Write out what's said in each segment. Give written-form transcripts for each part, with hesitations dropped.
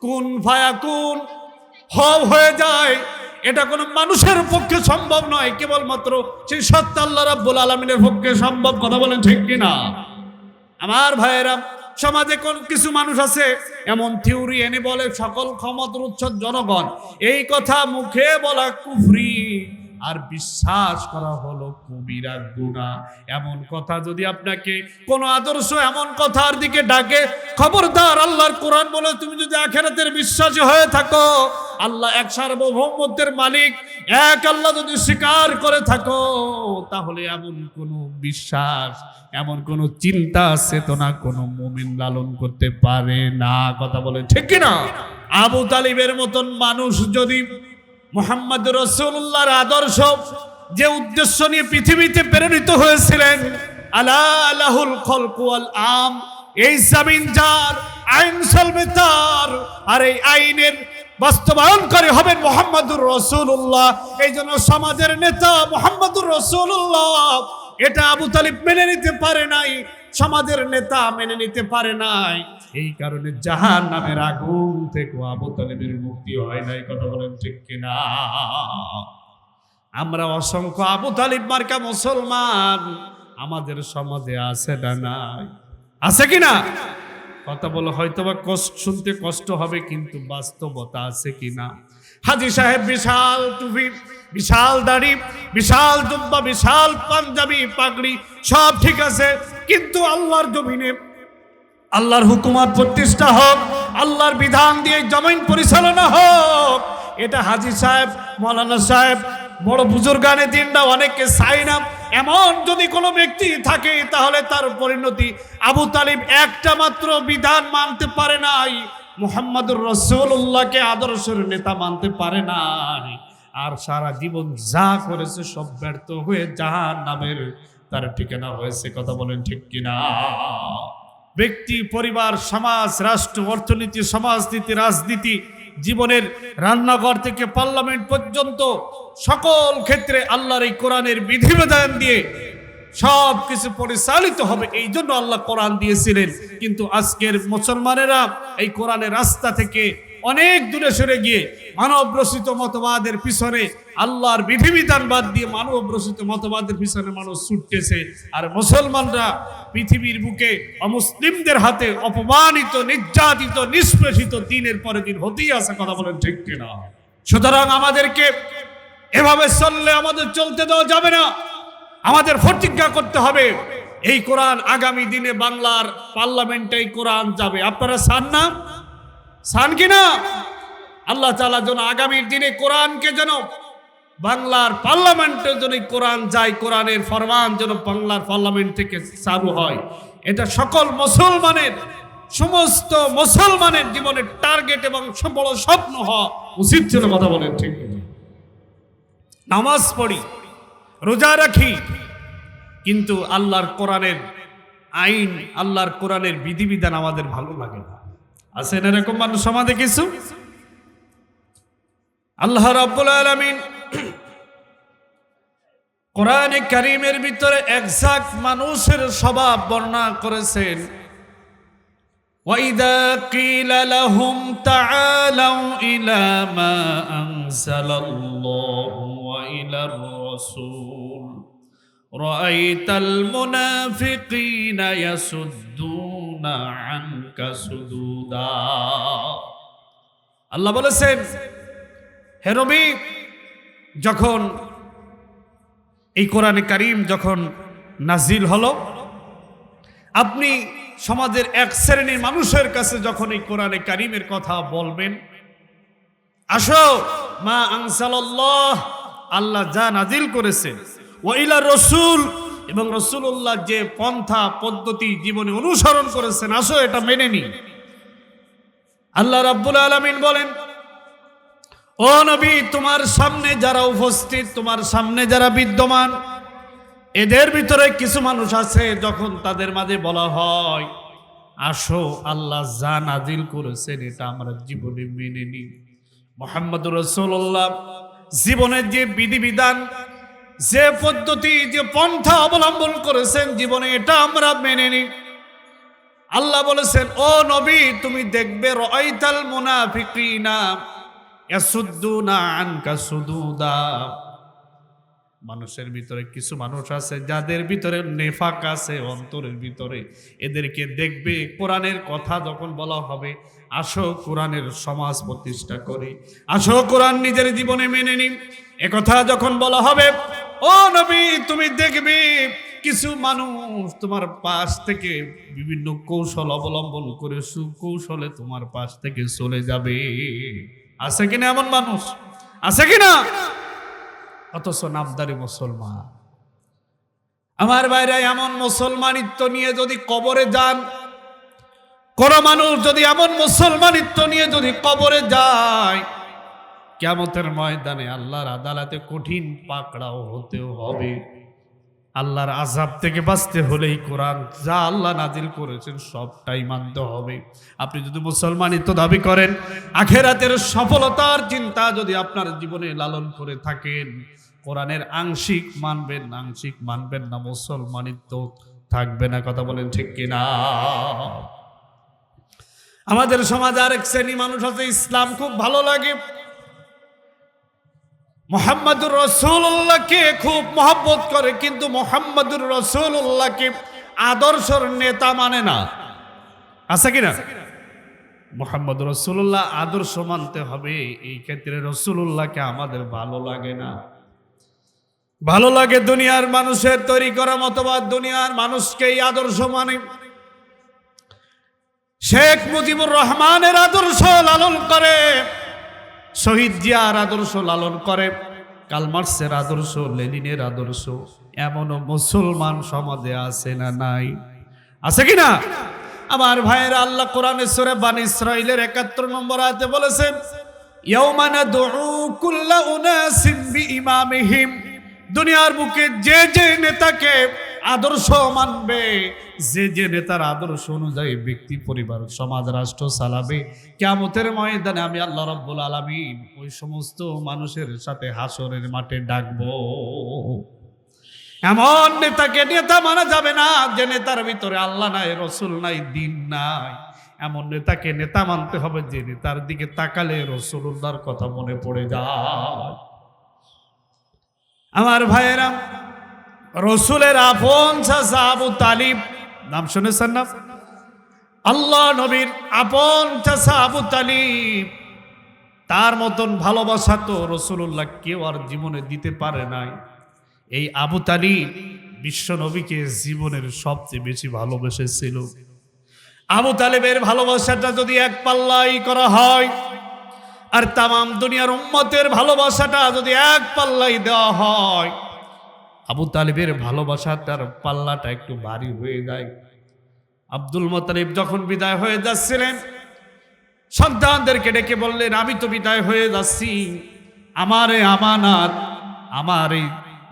কুন ফায়াকুন হয়ে যায়, এটা কোনো মানুষের পক্ষে সম্ভব নয়, কেবলমাত্র সেই সত্য আল্লাহ রাব্বুল আলামিনের পক্ষে সম্ভব। কথা বলেন ঠিক কিনা? আমার ভাইয়েরা, সমাজে কোন কিছু মানুষ আছে এমন থিওরি এনে বলে সকল ক্ষমতার উৎস জনগণ। এই কথা মুখে বলা কুফরি, আর বিশ্বাস করা হলো কবিরা গুনাহ। এমন কথা যদি আপনাকে কোন আদর্শ এমন কথার দিকে ডাকে, খবরদার। আল্লাহর কোরআন বলে তুমি যদি আখিরাতের বিশ্বাসী হয়ে থাকো, আল্লাহ এক সার্বভৌমত্বের মালিক, এক আল্লাহ যদি স্বীকার করে থাকো, তাহলে এমন কোন বিশ্বাস, এমন কোন চিন্তা চেতনা কোন মুমিন লালন করতে পারে না। কথা বলেন ঠিক কিনা? আবু তালিবের মতন মানুষ যদি মুহাম্মদ রাসূলুল্লাহর আদর্শ, যে উদ্দেশ্য নিয়ে পৃথিবীতে প্রেরিত হয়েছিলেন, আলা লাহুল খালকু ওয়াল আম, এই জমিন যার, আইন চলবে তার, আর এই আইনের বাস্তবায়নকারী হবেন মুহাম্মদুর রাসূলুল্লাহ। এই জন্য সমাজের নেতা মুহাম্মদুর রাসূলুল্লাহ, এটা আবু তালিব মেনে নিতে পারে নাই, সমাজের নেতা মেনে নিতে পারে নাই। এই কারণে জাহান্নামের আগুন থেকে আবু তালিবের মুক্তি হয় নাই। কথা বলেন ঠিক কিনা? আমরা অসংখ্য আবু তালিব মার্কা মুসলমান আমাদের সমাজে আছে না নাই? আছে কিনা? কথা বলো, হয়তোবা কষ্ট শুনতে কষ্ট হবে, কিন্তু বাস্তবতা আছে কিনা? হাজী সাহেব বিশাল টুপি, বিশাল দাড়ি, বিশাল জুব্বা, বিশাল পাঞ্জাবি, পাগড়ি, সব ঠিক আছে, কিন্তু আল্লাহর জমিনে আল্লাহর হুকুমত প্রতিষ্ঠা হোক, আল্লাহর বিধান দিয়ে জমিন পরিচালনা হোক, এটা হাজী সাহেব, মৌলানা সাহেব, বড় বুজুর্গানে দিনটা অনেককে চাই না। এমন যদি কোনো ব্যক্তি থাকে, তাহলে তার পরিণতি আবু তালিব একটা মাত্র বিধান মানতে পারে নাই, মুহাম্মদুর রাসূলুল্লাহকে আদর্শের নেতা মানতে পারে নাই, আর সারা জীবন যা করেছে সব ব্যর্থ হয়ে জাহান্নামের তার ঠিকানা হয়েছে। কথা বলেন ঠিক কিনা? ব্যক্তি, পরিবার, সমাজ, রাষ্ট্র, অর্থনীতি, সমাজনীতি, রাজনীতি, জীবনের রান্নাঘর থেকে পার্লামেন্ট পর্যন্ত সকল ক্ষেত্রে আল্লাহর এই কোরআনের বিধিবিধান দিয়ে সব কিছু পরিচালিত হবে। এই জন্য আল্লাহ কোরআন দিয়েছিলেন। কিন্তু আজকের মুসলমানেরা এই কোরআনের রাস্তা থেকে অনেক দূরে সরে গিয়ে মানব রচিত মতবাদের পিছনে, আল্লাহর বিধিবিধান বাদ দিয়ে মানব রচিত মতবাদের পিছনে মানুষ ছুটতেছে। আর মুসলমানরা পৃথিবীর বুকে অমুসলিমদের হাতে অপমানিত, নির্যাতিত, নিষ্পেষিত দিনের পরে দিন হতেই আছে। কথা বলেন ঠিক কিনা? সুতরাং আমাদেরকে এভাবে চললে আমাদের চলতে দেওয়া যাবে না। আমাদের প্রতিজ্ঞা করতে হবে, এই কোরআন আগামী দিনে বাংলার পার্লামেন্টে এই কোরআন যাবে। আপনারা চান না? চান কিনা? আল্লাহ তাআলা যেন আগামীর দিনে কোরআনকে যেন বাংলার পার্লামেন্টে যেন কোরআন যায়, কোরআনের ফরমান যেন বাংলার পার্লামেন্ট থেকে চালু হয়, এটা সকল মুসলমানের, সমস্ত মুসলমানের জীবনের টার্গেট এবং বড় স্বপ্ন হওয়া উচিত ছিল। কথা বলেন ঠিক? নামাজ পড়ি, রোজা রাখি, কিন্তু আল্লাহর কোরআনের আইন, আল্লাহর কোরআনের বিধিবিধান আমাদের ভালো লাগে না। আছেন এরকম মানুষ সমাজে কিছু? আল্লাহ রাব্বুল আলামিন কোরআনে কারীমের ভিতরে একজাক্ট মানুষের স্বভাব বর্ণনা করেছেন। ওয়াইদা কিলা লাহুম তাআলাউ ইলা মা আনজালাল্লাহু ওয়া ইলার রাসূল রাআইতাল মুনাফিকিনা ইয়াসুদ্দুনা আনকা সুদুদা। আল্লাহ বলেছেন, হে নবী, যখন এই কোরআনে কারীম যখন নাজিল হলো, আপনি সমাজের এক শ্রেণীর মানুষের কাছে যখন এই কোরআনে কারীমের কথা বলবেন, আসো মা আনজালাল্লাহ, আল্লাহ যা নাজিল করেছেন, ওয়া ইলা রাসূল, এবং রাসূলুল্লাহ যে পন্থা পদ্ধতি জীবনে অনুসরণ করেছেন, আসো এটা মেনে নি। আল্লাহ রাব্বুল আলামিন বলেন, ও নবী, তোমার সামনে যারা উপস্থিত, তোমার সামনে যারা বিদ্যমান, এদের ভিতরে কিছু মানুষ আছে, যখন তাদের মাঝে বলা হয় আসো আল্লাহ যা নাজিল করেছেন এটা আমরা জীবনে মেনে নিই, মুহাম্মদুর রাসূলুল্লাহ জীবনের যে বিধিবিধান, যে পদ্ধতি, যে পন্থা অবলম্বন করেছেন জীবনে, এটা আমরা মেনে নিই। আল্লাহ বলেছেন, ও নবী তুমি দেখবে রাআইতাল মুনাফিকিনা ইয়াসুদ্দুনা আনকা সুদুদা। মানুষের ভিতরে কিছু মানুষ আছে যাদের ভিতরে নেফাক আছে অন্তরের ভিতরে, এদেরকে দেখবে কোরআনের কথা যখন বলা হবে, আসো কোরআনের সমাজ প্রতিষ্ঠা করি, আসো কোরআন নিজের জীবনে মেনে নিন, একথা যখন বলা হবে, ও নবী তুমি দেখবে কিছু মানুষ তোমার পাশ থেকে বিভিন্ন কৌশল অবলম্বন করে সুকৌশলে তোমার পাশ থেকে চলে যাবে। আছে কিনা এমন মানুষ? আছে কিনা? অথচ নামদারি মুসলমান। আমার ভাইরা, এমন মুসলমানিত্ব নিয়ে যদি কবরে যান, কোন মানুষ যদি এমন মুসলমানিত্ব নিয়ে যদি কবরে যায়, কিয়ামতের ময়দানে আল্লাহর আদালতে কঠিন পাকড়াও হতেও হবে। আল্লাহর আযাব থেকে বাঁচতে হলেই কোরআন যা আল্লাহ নাজিল করেছেন সবটাই মানতে হবে। আপনি যদি মুসলমানিত্ব দাবি করেন, আখিরাতের সফলতার চিন্তা যদি আপনার জীবনে লালন করে থাকেন, কোরআনের আংশিক মানবেন না, মুসলমানিত্ব থাকবে না। কথা বলেন ঠিক কিনা? আমাদের সমাজ আরেক শ্রেণী মানুষ আছে, ইসলাম খুব ভালো লাগে, মুহাম্মাদুর রাসূলুল্লাহকে খুব মহব্বত করে, কিন্তু মুহাম্মাদুর রাসূলুল্লাহকে আদর্শের নেতা মানে না। আছে কিনা? মুহাম্মাদুর রাসূলুল্লাহ আদর্শ মানতে হবে, এই ক্ষেত্রে রাসূলুল্লাহকে আমাদের ভালো লাগে না। ভালো লাগে দুনিয়ার মানুষের তৈরি করা মতবাদ, দুনিয়ার মানুষকেই আদর্শ মানে। শেখ মুজিবুর রহমানের আদর্শ লালন করে, শহীদ জিয়ার আদর্শ লালন করে, কার্ল মার্কসের আদর্শ, লেনিনের আদর্শ। এমনও মুসলমান সমাজে আছে না নাই? আছে কিনা? আমার ভাইয়েরা, আল্লাহ কোরআনে সূরা বানী ইসরাঈলের ৭১ নম্বর আয়াতে বলেছেন, ইয়াউমা নাদউ কুল্লা উনাসিন বিইমামিহিম। দুনিয়ার বুকে যে যে নেতাকে আদর্শ মানবে, যে যে নেতার আদর্শ অনুযায়ী ব্যক্তি, পরিবার, সমাজ, রাষ্ট্র চালাবে, কিয়ামতের ময়দানে আমি আল্লাহ রাব্বুল আলামিন ওই সমস্ত মানুষের সাথে হাসরের মাঠে ডাকবো। এমন নেতাকে নেতা মানা যাবে না যে নেতার ভিতরে আল্লাহ নাই, রসুল নাই, দিন নাই। এমন নেতাকে নেতা মানতে হবে যে নেতার দিকে তাকালে রাসূলুল্লাহর কথা মনে পড়ে যায়। আমার ভাইয়েরা, রসুলের আপন চাচা আবু তালিব, নাম শুনেছেন না? আল্লাহ নবীর আপন চাচা আবু তালিব, তার মতন ভালোবাসা তো রাসূলুল্লাহ কেউ আর জীবনে দিতে পারে নাই। এই আবু তালিব বিশ্ব নবীকে জীবনের সবচেয়ে বেশি ভালোবেসেছিল। আবু তালিবের ভালোবাসাটা যদি এক পাল্লাই করা হয়, আর তামাম দুনিয়ার উম্মতের ভালোবাসাটা যদি এক পাল্লাই দেওয়া হয়, আবু তালিবের ভালোবাসাটার পাল্লাটা একটু ভারী হয়ে যায়। আব্দুল মুত্তালিব যখন বিদায় হয়ে যাচ্ছিলেন, সন্তানদেরকে ডেকে বললেন, আমি তো বিদায় হয়ে যাচ্ছি, আমার এই আমানত, আমার এই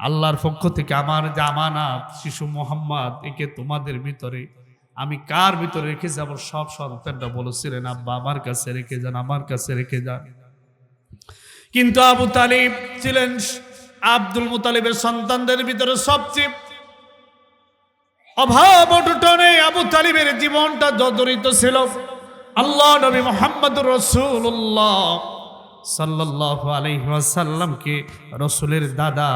আল্লাহর পক্ষ থেকে আমার যে আমানত শিশু মুহাম্মদ, একে তোমাদের ভিতরে আমি কার ভিতরে রেখে যাব? সব সন্তানরা বলেছিলেন, আব্বা আমার কাছে রেখে যান, আমার কাছে রেখে যান। কিন্তু আবু তালিব ছিলেন আব্দুল মুত্তালিবের সন্তানদের ভিতরে সবচেয়ে অভাব অটুটনে আবু তালিবের জীবনটা জর্জরিত ছিল। আল্লাহ নবী মুহাম্মদুর রাসূলুল্লাহ সাল্লাল্লাহু আলাইহি ওয়াসাল্লামকে রাসূলের দাদা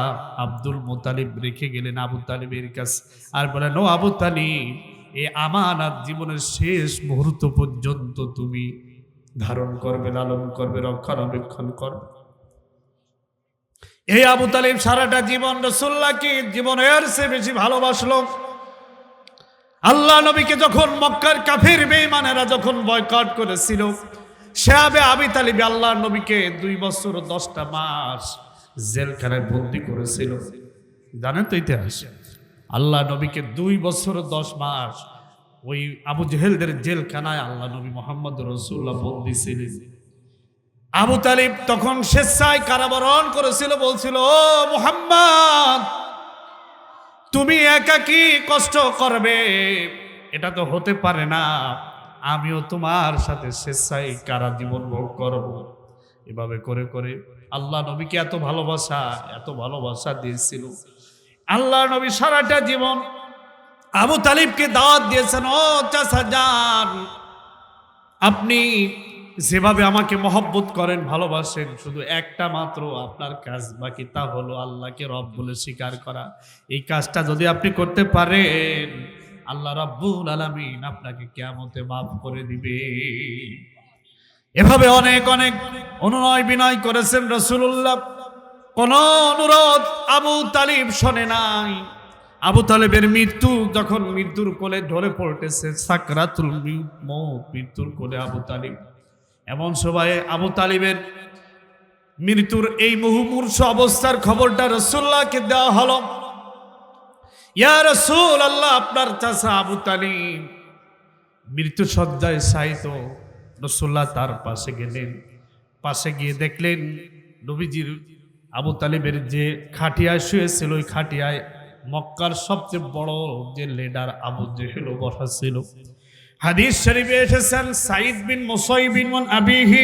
আব্দুল মুত্তালিব রেখে গেলেন আবু তালিবের কাছে, আর বলেন, ও আবু তালিব, এই আমানত জীবনের শেষ মুহূর্ত পর্যন্ত তুমি ধারণ করবে, লালন করবে, রক্ষণাবেক্ষণ করবে। এই আবু তালিব সারাটা জীবন রাসূলুল্লাহকে জীবনের চেয়ে বেশি ভালোবাসলো। আল্লাহ নবীকে যখন মক্কার কাফির বেঈমানেরা যখন বয়কট করেছিল, সাহাবে আবু তালিব আল্লাহ নবীকে 2 বছর 10টা মাস জেলখানায় বন্দী করেছিল। জানেন তো ইতিহাস? আল্লাহ নবীকে 2 বছর 10 মাস ওই আবু জেহেলদের জেলখানায় আল্লাহ নবী মুহাম্মদ রাসূলুল্লাহ বন্দী ছিলেন। আবু তালিব তখন স্বেচ্ছায় কারাবরণ করেছিল, বলছিল, ও মুহাম্মদ, তুমি একাকী কষ্ট করবে, এটা তো হতে পারে না, আমিও তোমার সাথে স্বেচ্ছায় কারা জীবন ভোগ করব। এভাবে করে করে আল্লাহ নবীকে এত ভালোবাসা দিয়েছিল। আল্লাহ নবী সারাটা জীবন আবু তালিবকে দাওয়াত দিয়েছেন, ও চাচা যান, আপনি যেভাবে আমাকে মহব্বত করেন, ভালোবাসেন, শুধু একটা মাত্র আপনার কাজ বাকি, তা হলো আল্লাহকে রব বলে স্বীকার করা। এই কাজটা যদি আপনি করতে পারেন, আল্লাহ রাব্বুল আলামিন আপনাকে কিয়ামতে মাফ করে দিবে। এভাবে অনেক অনেক অনুনয় বিনয় করেছেন রাসূলুল্লাহ, কোন অনুরোধ আবু তালিব শোনে নাই। আবু তালেবের মৃত্যু যখন মৃত্যুর কোলে ঢলে পড়তেছে, সাকরাতুল মউত, মৃত্যুর কোলে আবু তালিব। এমন সময় আবু তালিবের মৃত্যুর এই মুহূর্ত অবস্থার খবরটা রাসূলুল্লাহকে দেওয়া হলো। ইয়া রাসূলুল্লাহ, আপনার চাচা আবু তালিব মৃত্যু সজ্জায় শায়িত। রাসূলুল্লাহ তার পাশে গেলেন, পাশে গিয়ে দেখলেন নবীজির আবু তালিবের যে খাটিয়ায় শুয়েছিল, ওই খাটিয়ায় মক্কার সবচেয়ে বড় যে লিডার আবু জেহেল বসা ছিল। হাদিস শরীফে এসেছেন, সাঈদ বিন মুসাইব বিন আবিহি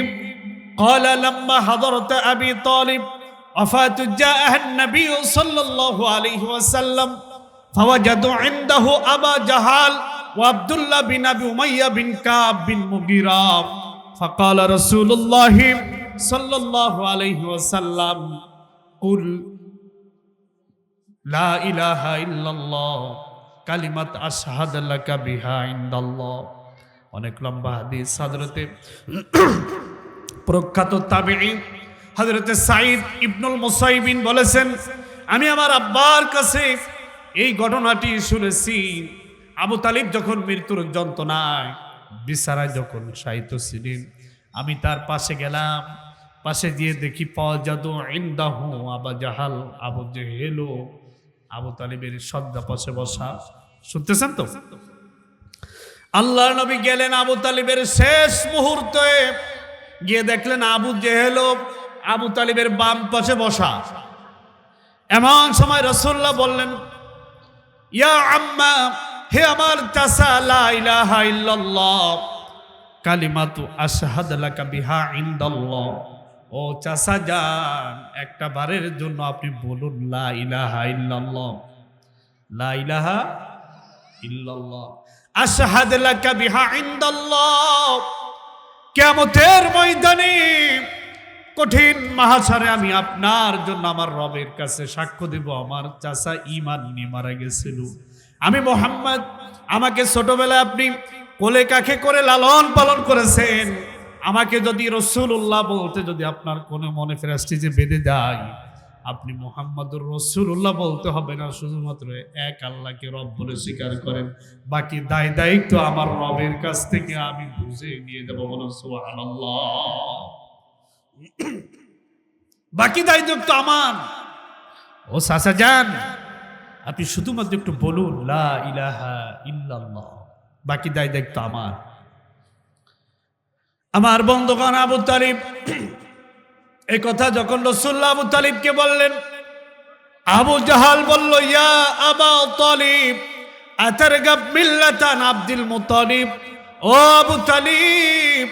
قال لما حضرت ابي طالب وفات جاء النبي صلى الله عليه وسلم فوجدوا عنده ابا جهل وعبد الله بن ابي اميه بن كعب بن مغيرة فقال رسول الله صلى الله عليه وسلم قل لا إله إلا الله কালিমাত আশহাদ লাকা বিহা ইনদাল্লাহ। অনেক লম্বা হাদিস। হযরতে প্রখ্যাত তাবেঈ হযরতে সাঈদ ইবনুল মুসাইবিন বলেছেন, আমি আমার আব্বার কাছে এই ঘটনাটি শুনেছি। আবু তালিব যখন মৃত্যুর যন্ত্রণায় বিছানায় যখন শায়িত ছিলেন, আমি তার পাশে গেলাম, পাশে গিয়ে দেখি ফাওয়াজাদু ইনদাহু আবা জাহাল, আবু জেহেল আবু তালিবের শয্যা পাশে বসা। শুনতেছেন তো? আল্লাহর নবী গেলেন আবু তালিবের শেষ মুহূর্তে, গিয়ে দেখলেন আবু জেহেল আবু তালিবের বাম পাশে বসা। এমন সময় রাসূলুল্লাহ বললেন, ইয়া আম্মা, হে আমার চাচা, লা ইলাহা ইল্লাল্লাহ কালিমাতু আশহাদ লাকা বিহা ইনদাল্লাহ। ও চাচা যান, একটা বারের জন্য আপনি বলুন লা ইলাহা ইল্লাল্লাহ, লা ইলাহা ইল্লাল্লাহ আশহাদু লাকা বিহা ইনদাল্লাহ। কিয়ামতের ময়দানে কঠিন মাহশারে আমি আপনার জন্য আমার রবের কাছে সাক্ষ্য দেব, আমার চাচা ঈমান নিয়ে মারা গেছিল। আমি মুহাম্মদ, আমাকে ছোটবেলায় আপনি কোলে কাখে করে লালন পালন করেছেন। আমাকে যদি রাসূলুল্লাহ বলতে যদি আপনার কোনো মনে প্রেস্টিজে বেঁধে যায়, আপনি মুহাম্মাদুর রাসূলুল্লাহ বলতে হবে না, শুধুমাত্র এক আল্লাহকে রব বলে স্বীকার করেন। বাকি দায়িত্ব আমার রবের কাছ থেকে আমি বুঝে নিয়ে দেব। বলুন সুবহানাল্লাহ। বাকি দায়িত্ব তো আমার। ও চাচা যান, আপনি শুধুমাত্র একটু বলুন লা ইলাহা ইল্লাল্লাহ, বাকি দায়িত্ব আমার। আমার বন্ধুগণ, আবু তালিব এই কথা যখন রাসূলুল্লাহ আবু তালিবকে বললেন, আবু জাহাল বলল, ইয়া আবা তালিব আতারগাব মিল্লাতান আব্দুল মুত্তালিব। ও আবু তালিব,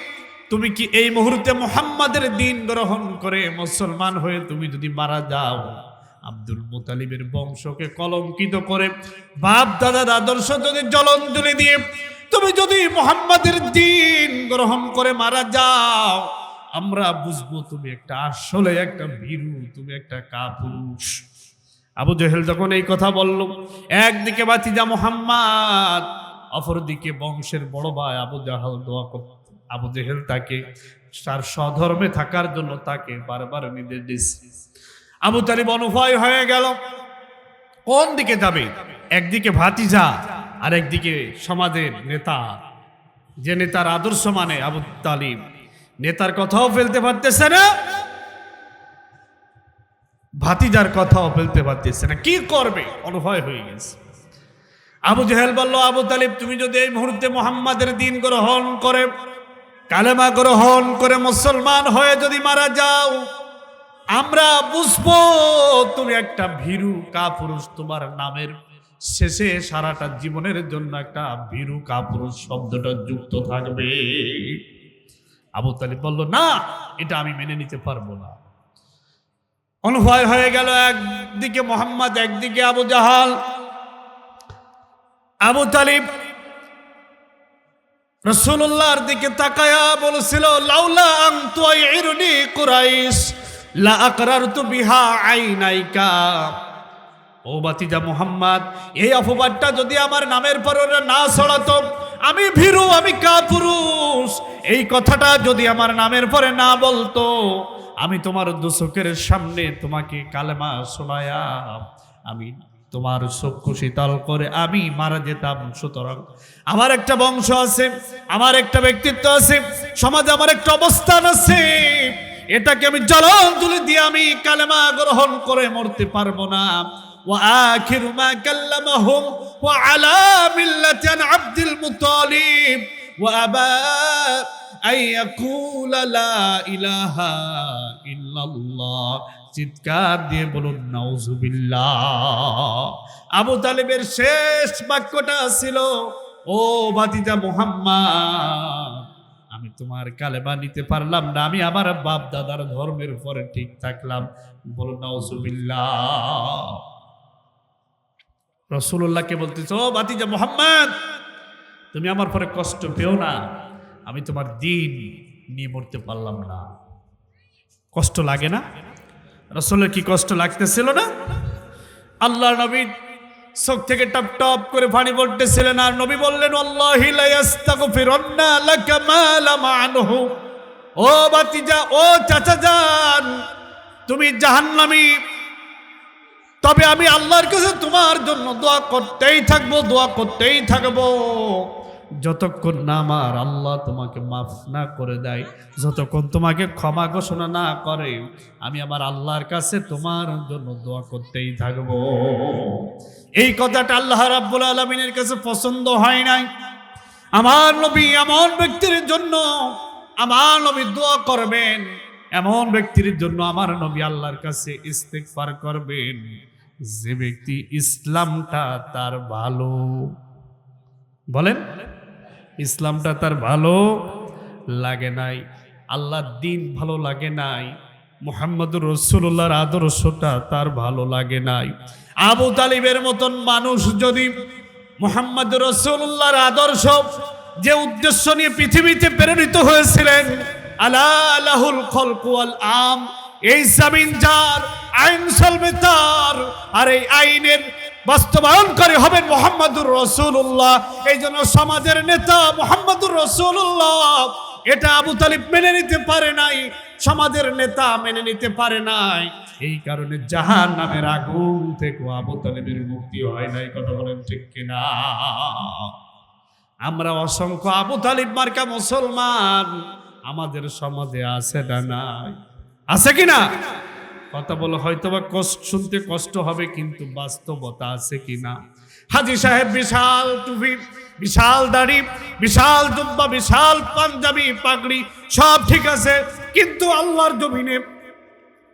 তুমি কি এই মুহূর্তে মুহাম্মাদের দ্বীন গ্রহণ করে মুসলমান হয়ে তুমি যদি মারা যাও, আব্দুল মুত্তালিবের বংশকে কলঙ্কিত করে, বাপ দাদার আদর্শ যদি জলাঞ্জলি দিয়ে তুমি যদি মুহাম্মাদের দ্বীন গ্রহণ করে মারা যাও, আমরা বুঝবো তুমি একটা আসলে একটা ভীরু, তুমি একটা কাপুরুষ। আবু জেহেল যখন এই কথা বলল, একদিকে ভাতিজা মুহাম্মদ, অপরদিকে বংশের বড় ভাই আবু জাহাল দোয়া করত। আবু জেহেল তাকে তার স্বধর্মে থাকার জন্য তাকে বারবার নির্দেশ দিচ্ছে। আবু তালিব অনুভয় হয়ে গেল কোন দিকে যাবে। একদিকে ভাতিজা আর একদিকে সমাজের নেতা, যে নেতার আদর্শ মানে আবু তালিব, নেতার কথাও ফেলতে পারতেছে না, ভাতিজার কথাও ফেলতে পারতেছে না, কি করবে অনুভয় হয়ে গেছে। আবু জেহেল বলল, আবু তালিব তুমি যদি এই মুহূর্তে মুহাম্মাদের দ্বীন গ্রহণ করে, কালেমা গ্রহণ করে মুসলমান হয়ে যদি মারা যাও, আমরা বুঝবো তুমি একটা ভীরু কাপুরুষ। তোমার নামের শেষে সারাটা জীবনের জন্য একটা ভীরু কাপুরুষ শব্দটা যুক্ত থাকবে। আবু তালিব বলল, না, এটা আমি মেনে নিতে পারবো না। অনুভয় হয়ে গেল, একদিকে মুহাম্মদ, একদিকে আবু জাহাল। আবু তালিব রাসূলুল্লাহর দিকে তাকায়া বলেছিল, লাউলা আন তুইরনি কুরাইশ লা আকরারতু বিহা আইনাইকা। ও বাতিজা মুহাম্মদ, এই অপবাদটা যদি আমার নামের পর ওরা না ছড়াতো, আমি ভীরু, আমি কাপুরুষ, এই কথাটা যদি আমার নামের পরে না বলতো, আমি তোমার দুচোখের সামনে তোমাকে কালেমা শোনায়া আমি তোমার চক্ষু শীতল করে আমি মারা যেতাম। সুতরাং আমার একটা বংশ আছে, আমার একটা ব্যক্তিত্ব আছে, সমাজে আমার একটা অবস্থান আছে, এটাকে আমি জলাঞ্জলি দিয়ে আমি কালেমা গ্রহণ করে মরতে পারবো না। وآخر ما كلمهم وعلى ملة عبد المطلب وأبى أن يقول لا إله إلا الله। চিৎকার দিয়ে বলুন নাউজুবিল্লাহ। আবু তালেবের শেষ বাক্যটা ছিল, ও ভাতিজা মুহাম্মদ, আমি তোমার কালেমা নিতে পারলাম না, আমি আমার বাপ দাদার ধর্মের উপরে ঠিক থাকলাম। বলুন নাউজুবিল্লাহ। রাসূলুল্লাহকে বলতেছ, ও ভাতিজা মুহাম্মদ, তুমি আমার পরে কষ্ট পেও না, আমি তোমার দিন নিয়ে মরতে পারলাম না। কষ্ট লাগে না? রাসূলের কি কষ্ট লাগতেছিল না? আল্লাহর নবী চোখ থেকে টপ টপ করে পানি পড়তেছিলেন, আর নবী বললেন, আল্লাহি লা ইস্তাগফিরুন্না লাকা মা লাম আনহু। ও ভাতিজা, ও চাচা যান, তুমি জাহান্নামী, তবে আমি আল্লাহর কাছে তোমার জন্য দোয়া করতেই থাকবো, দোয়া করতেই থাকবো, যতক্ষণ না আমার আল্লাহ তোমাকে মাফ না করে দেয়, যতক্ষণ তোমাকে ক্ষমা ঘোষণা না করে, আমি আমার আল্লাহর কাছে তোমার জন্য দোয়া করতেই থাকবো। এই কথাটা আল্লাহ রাব্বুল আলামিনের কাছে পছন্দ হয় নাই। আমার নবী এমন ব্যক্তির জন্য আমার নবী দোয়া করবেন, এমন ব্যক্তির জন্য আমার নবী আল্লাহর কাছে ইস্তিগফার করবেন, যে ব্যক্তি ইসলামটা তার ভালো, বলেন, ইসলামটা তার ভালো লাগে নাই, আল্লাহর দিন ভালো লাগে নাই, মুহাম্মদুর রাসূলুল্লাহর আদর্শটা তার ভালো লাগে নাই। আবু তালিবের মতন মানুষ যদি মুহাম্মদুর রাসূলুল্লাহর আদর্শ, যে উদ্দেশ্য নিয়ে পৃথিবীতে প্রেরিত হয়েছিলেন, আলা লাহুল খালকু ওয়াল আম, এই জমিন যার, আইন চলবে তার, আর এই আইনের বাস্তবায়নকারী হবেন মুহাম্মদুর রাসূলুল্লাহ। এই জন্য সমাজের নেতা মুহাম্মদুর রাসূলুল্লাহ, এটা আবু তালিব মেনে নিতে পারে নাই, সমাজের নেতা মেনে নিতে পারে নাই, এই কারণে জাহান্নামের আগুন থেকে আবু তালিবের মুক্তি হয় নাই। কথা বলেন ঠিক কিনা? আমরা অসংখ্য আবু তালিব মার্কা মুসলমান আমাদের সমাজে আছে না নাই? আছে কিনা? কথা বলো, হয়তোবা কষ্ট শুনতে কষ্ট হবে, কিন্তু বাস্তবতা আছে কিনা? হাজী সাহেব বিশাল টুপি, বিশাল দাড়ি, বিশাল জুব্বা, বিশাল পাঞ্জাবি, পাগড়ি, সব ঠিক আছে, কিন্তু আল্লাহর জমিনে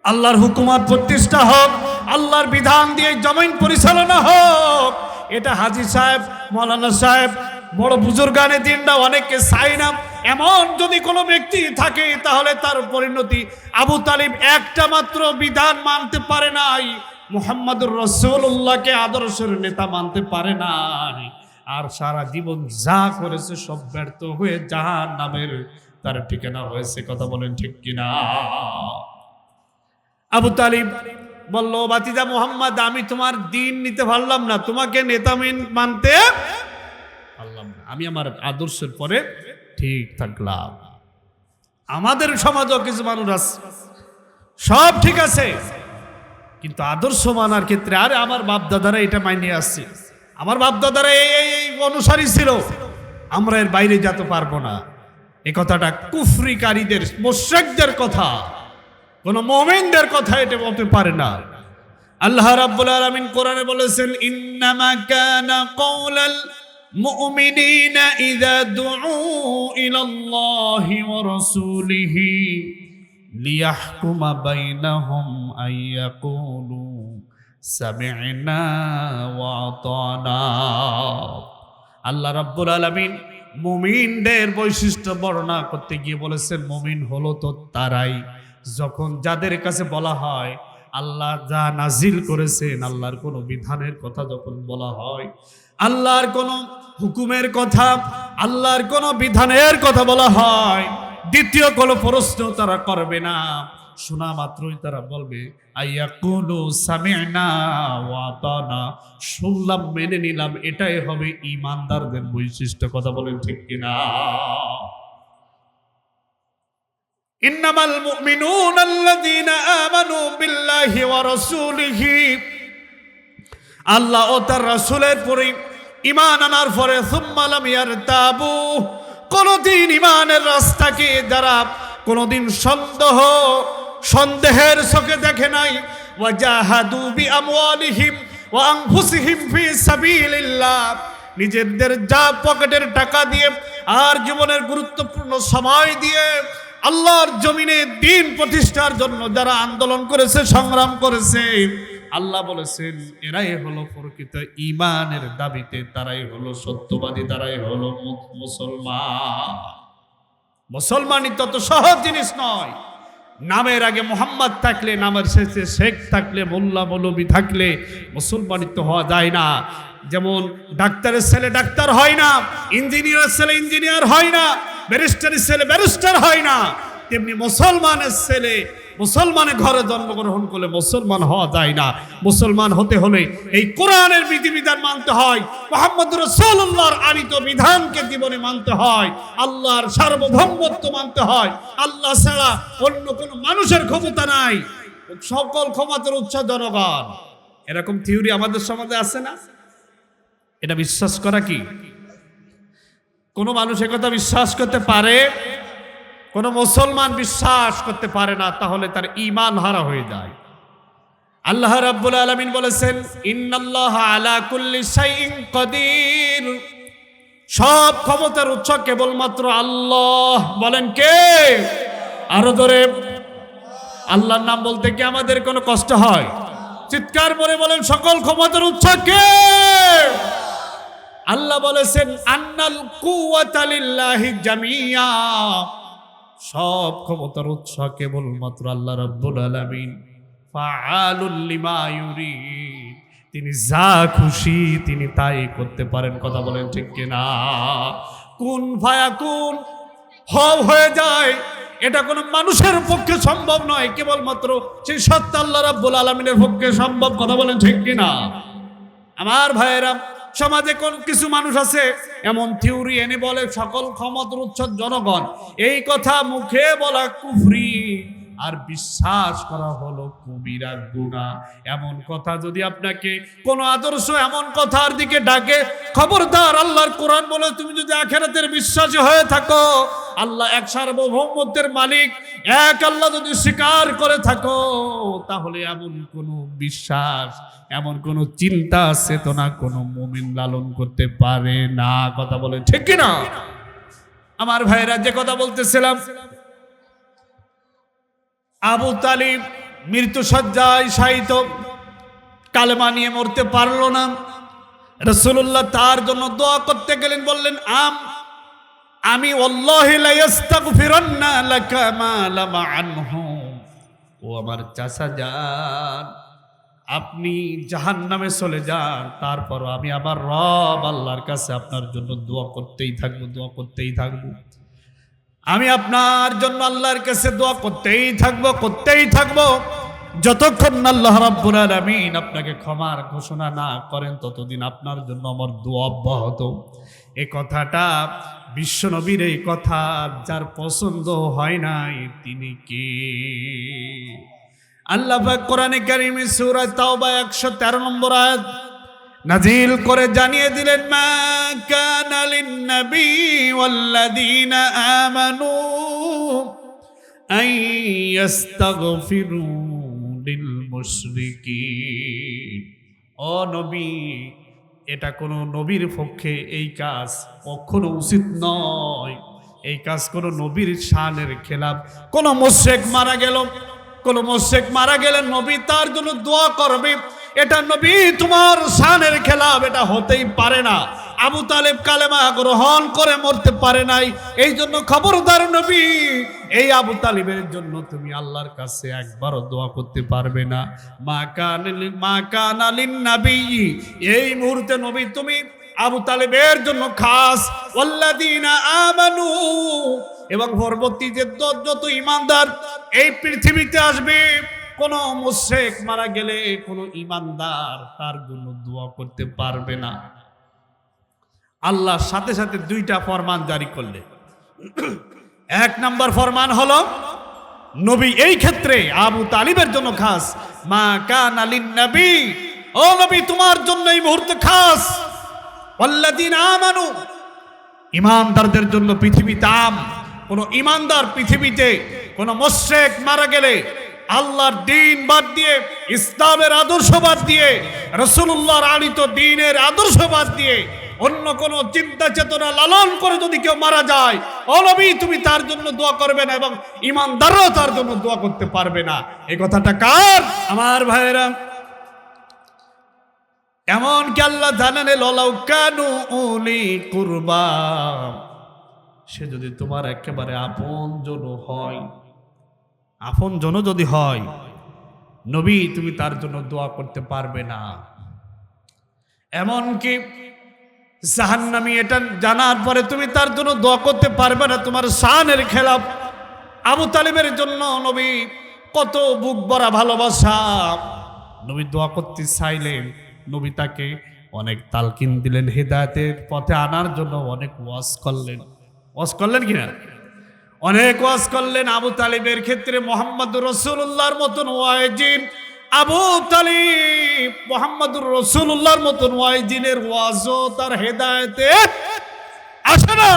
আল্লাহর হুকুমত প্রতিষ্ঠা হোক, আল্লাহর বিধান দিয়ে জমিন পরিচালনা হোক, এটা হাজী সাহেব, মৌলানা সাহেব, বড় বুজুর্গানে দিনটা অনেকে চাই না। এমন যদি কোনো ব্যক্তি থাকে, তাহলে তার পরিণতি আবু তালিব একটা মাত্র বিধান মানতে পারে নাই, মুহাম্মদুর রাসূলুল্লাহকে আদর্শের নেতা মানতে পারে নাই, আর সারা জীবন যা করেছে সব ব্যর্থ হয়ে জাহান্নামের তার ঠিকানা হয়েছে। কথা বলেন ঠিক কিনা? আবু তালিব বলল, ভাতিজা মুহাম্মদ, আমি তোমার দিন নিতে পারলাম না, তোমাকে নেতা মানতে পারলাম না, আমি আমার আদর্শের পরে ঠিক থাকলাম। আমাদের সমাজও কিছু মানুষ আছে, সব ঠিক আছে, কিন্তু আদর্শ মানার ক্ষেত্রে, আরে আমার বাপ দাদারা এটা মাইনে আসছে, আমার বাপ দাদারা এই অনুসারী ছিল, আমরা এর বাইরে যেতে পারবো না, এই কথাটা কুফরিকারীদের, মুশরিকদের কথা, কোন মুমিনদের কথা এটা বলতে পারে না। আল্লাহ রাব্বুল আলামিন কোরআনে বলেছেন, ইন্নামা কানা কওলাল মুমিনিনা ইযা দুউ ইলাল্লাহি ওয়া রাসূলিহি লিয়াহকুমা বাইনাহুম আইয়াকুলু সামি'না ওয়া আতানা। আল্লাহ রাব্বুল আলামিন মুমিনদের বৈশিষ্ট্য বর্ণনা করতে গিয়ে বলেছেন, মুমিন হলো তো তারাই যখন যাদের কাছে বলা হয় আল্লাহ যা নাজিল করেছেন, আল্লাহর কোনো বিধানের কথা যখন বলা হয়, আল্লাহর কোন হুকুমের কথা, আল্লাহর কোন বিধানের কথা বলা হয়, দ্বিতীয় কোনো প্রশ্ন তারা করবে না। শোনা মাত্রই তারা বলবে আইয়াকুলু সামি'না ওয়া আতানা, শুনলাম মেনে নিলাম। এটাই হবে ঈমানদারদের বৈশিষ্ট্য। কথা বলেন ঠিক কিনা? ইন্নামাল মুমিনুনা আল্লাযীনা আমানু বিল্লাহি ওয়া রাসূলিহি, আল্লাহ ও তার রাসূলের পরে ঈমান আনার পরে সুম্মা লাম ইয়ারতাবু, কোনদিন ঈমানের রাস্তাকে যারা কোনদিন সন্দেহের চোখে দেখে নাই, ওয়া জাহাদু বিআমওয়ালিহিম ওয়া আনফুসিহিম ফি সাবিলিল্লাহ, নিজেদের যা পকেটের টাকা দিয়ে আর জীবনের গুরুত্বপূর্ণ সময় দিয়ে আল্লাহর জমিনে দ্বীন প্রতিষ্ঠার জন্য যারা আন্দোলন করেছে, সংগ্রাম করেছে, আল্লাহ বলেছেন এরাই হলো প্রকৃত ঈমানের দাবিতে, তারাই হলো সত্যবাদী, তারাই হলো মুসলমান। মুসলমানই তত সহজ জিনিস নয়। নামের আগে মোহাম্মদ থাকলে, নামের শেষে শেখ থাকলে, মোল্লা মৌলবী থাকলে মুসলমানিত্ব হওয়া যায় না। যেমন ডাক্তারের ছেলে ডাক্তার হয় না, ইঞ্জিনিয়ারের ছেলে ইঞ্জিনিয়ার হয় না, ব্যারিস্টারের ছেলে ব্যারিস্টার হয় না, তেমনি মুসলমানের ছেলে মুসলমানের ঘরে জন্মগ্রহণ করলে মুসলমান হওয়া যায় না। মুসলমান হতে হলে এই কোরআনের বিধিবিধান মানতে হয়, মুহাম্মদ রাসূলুল্লাহর আনিত বিধানকে জীবনে মানতে হয়, আল্লাহর সার্বভৌমত্ব মানতে হয়। আল্লাহ ছাড়া অন্য কোনো মানুষের ক্ষমতা নাই, সকল ক্ষমতার উৎস জনগণ। এরকম থিওরি আমাদের সমাজে আছে না? এটা বিশ্বাস করা কি কোনো মানুষ একথা বিশ্বাস করতে পারে? কোন মুসলমান বিশ্বাস করতে পারে না, তাহলে তার ঈমান হারা হয়ে যায়। আল্লাহ রাব্বুল আলামিন বলেছেন ইন্নাল্লাহা আলা কুল্লি শাইইন কাদির, সব ক্ষমতার উৎস কেবলমাত্র আল্লাহ। বলেন কে? আরো ধরে আল্লাহর নাম বলতে কি আমাদের কোনো কষ্ট হয়? চিৎকার করে বলেন সকল ক্ষমতার উৎস কে? আল্লাহ বলেছেন আন্নাল কুওয়াতা লিল্লাহি জামিয়া, সব ক্ষমতার উৎস কেবলমাত্র আল্লাহ রাব্বুল আলামিন। ফাআলুল লিমা ইউরিদ, তিনি যা খুশি তিনি তাই করতে পারেন। কথা বলেন ঠিক কিনা? কুন ফায়াকুন, হয়ে যায়, এটা কোনো মানুষের পক্ষে সম্ভব নয়, কেবলমাত্র সেই সত্য আল্লাহ রাব্বুল আলামিনের পক্ষে সম্ভব। কথা বলেন ঠিক কিনা? আমার ভাইয়েরা, সমাজে কোন কিছু মানুষ আছে এমন থিওরি এনে বলে সকল ক্ষমতার উৎস জনগণ। এই কথা মুখে বলা কুফরি, আর বিশ্বাস করা হলো কবিরা গুনাহ। এমন কথা যদি আপনাকে কোন আদর্শ এমন কথার দিকে ডাকে, খবরদার। আল্লাহর কোরআন বলে তুমি যদি আখিরাতের বিশ্বাসী হয়ে থাকো, আল্লাহ এক সার্বভৌমত্বের মালিক, এক আল্লাহ যদি স্বীকার করে থাকো, তাহলে এমন কোন বিশ্বাস, এমন কোন চিন্তা চেতনা কোন মুমিন লালন করতে পারে না। কথা বলে ঠিক কিনা? আমার ভাইরা, যে কথা বলতেছিলাম, আবু তালিব মৃত্যু শয্যায় শায়িত, কালেমা নিয়ে মরতে পারলো না। রাসূলুল্লাহ তার জন্য দোয়া করতে গেলেন, বললেন আমি ওয়াল্লাহি লা ইস্তাগফিরান্না লাকা মা লামা আনহু, ও আমার চাচা যান, আপনি জাহান্নামে চলে যান, তারপর আমি আমার রব আল্লাহর কাছে আপনার জন্য দোয়া করতেই থাকবো, দোয়া করতেই থাকবো। আমি আপনার জন্য আল্লাহর কাছে দোয়া করতেই থাকবো যতক্ষণ আল্লাহ রাব্বুল আলামিন আপনাকে ক্ষমার ঘোষণা না করেন, ততদিন আপনার জন্য আমার দোয়া অব্যাহত। এই কথাটা বিশ্বনবীর, এই কথা যার পছন্দ হয় নাই তিনি কে? আল্লাহ পাক কোরআনে কারীমে সূরা তাওবা 113 নম্বর আয়াত নাজিল করে জানিয়ে দিলেন, মা কানা লিন নবী ওয়াল্লাযীনা আমানু আন ইস্তাগফিরু লিল মুশরিকিন। ও নবী, এটা কোনো নবীর পক্ষে এই কাজ কখনো উচিত নয়। এই কাজ কোনো নবীর শানের খেলাফ। কোনো মুশরিক মারা গেলে নবী তার জন্য দোয়া করবে, এটা নবী তোমার শানের খেলাফ, এটা হতেই পারে না। আবু তালেব কালেমা গ্রহণ করে মরতে পারে নাই, এই জন্য খবরদার নবী, এই আবু তালিবের জন্য তুমি আল্লাহর কাছে একবারও দোয়া করতে পারবে না। মা কানা লিন নবী, এই মুহূর্তে নবী তুমি আবু তালেবের জন্য খাস, ওয়াল্লাযীনা আমানু, এবং পরবর্তী যে যত ঈমানদার এই পৃথিবীতে আসবে, কোন মুশরিক মারা গেলে কোন ঈমানদার তার জন্য দোয়া করতে পারবে না। আল্লাহর সাথে সাথে দুইটা ফরমান জারি করলে। এক নাম্বার ফরমান হলো নবী এই ক্ষেত্রে আবু তালিবের জন্য খাস, মা কানা লিন নবী, ও নবী তোমার জন্য এই মুহূর্তে খাস, ওয়াল্লাযীনা আমানু, ঈমানদারদের জন্য পৃথিবীতে আম। কোন ঈমানদার পৃথিবীতে কোন মুশরিক মারা গেলে, আল্লাহর দ্বীন বাদ দিয়ে, ইসলামের আদর্শ বাদ দিয়ে, রাসূলুল্লাহর আনিত দ্বীনের আদর্শ বাদ দিয়ে অন্য কোন চিন্তা চেতনা লালন করে যদি কেউ মারা যায়, ও নবী তুমি তার জন্য দোয়া করবে না, এবং ঈমানদারও তার জন্য দোয়া করতে পারবে না। এই কথাটা কার? আমার ভাইরা, এমন কি আল্লাহ জানেন, লাউ কানু উলি কুরবা, সে যদি তোমার একেবারে আপনজন হয়, আপনজন যদি হয়, নবী তুমি তার জন্য দোয়া করতে পারবে না। এমন কি জাহান্নামী, এটা জানার পরে তুমি তার জন্য দোয়া করতে পারবে না, তোমার শানের খেলাফ। আবু তালিবের জন্য নবী কত বুক ভরা ভালোবাসা, নবী দোয়া করতে চাইলেন, নবী তাকে অনেক তালকিন দিলেন, হেদায়েতের পথে আনার জন্য অনেক ওয়াজ করলেন। ওয়াজ করলেন কিনা? অনেক ওয়াজ করলেন। আবু তালিবের ক্ষেত্রে মুহাম্মদুর রাসূলুল্লাহর মতন ওয়াইজিন, আবু তালিব মুহাম্মদুর রাসূলুল্লাহর মতন ওয়াইজিনের ওয়াজও তার হেদায়েতে আসে না।